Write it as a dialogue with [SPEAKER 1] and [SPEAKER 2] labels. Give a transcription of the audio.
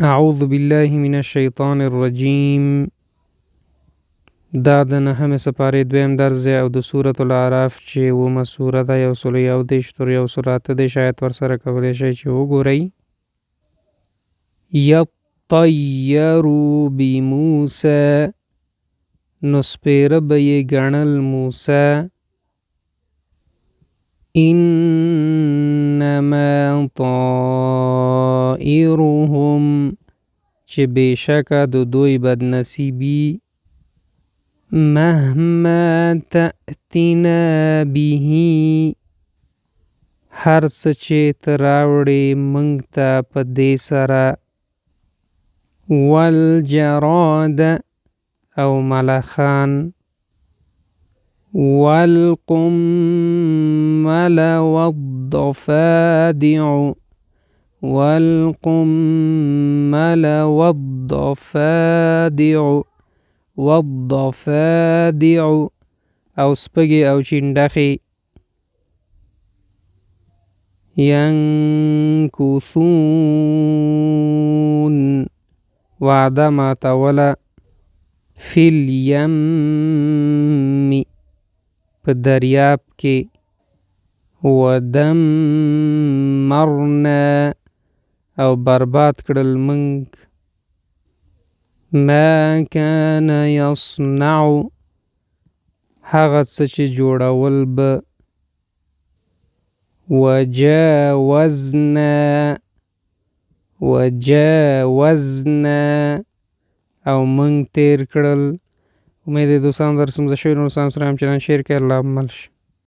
[SPEAKER 1] اعوذ بالله من الشیطان الرجیم. دا د نهمې سپارې دویم درس دی او د سورة الاعراف چې اوومه سوره ده، 121 تر 108 آیت ورسره کولی شئ چې وګورئ. یطیروا بموسی، نو سپیره به یې ګڼل موسی. انما طائرهم، چې بېشکه د دوی بدنصیبي، مهما تأتینا به، هر څه چې ته راوړې موږ ته په دې سره. والجراد، او ملخان. والقمل والضفادع، والقمل والضفادع، والضفادع، او سپږې او چنډخې. ینکثون، وعده ماتوله. فی الیم، په دریاب کې. ودمرنا، او برباد کړل موږ. ما کان یصنع، هغه څه چې جوړول به. وجاوزنا، وجاوزنا، او موږ تیر کړل. امید دوستان در سمزه شوی، نو دوستان سره همچنان شیر که. الله ملش.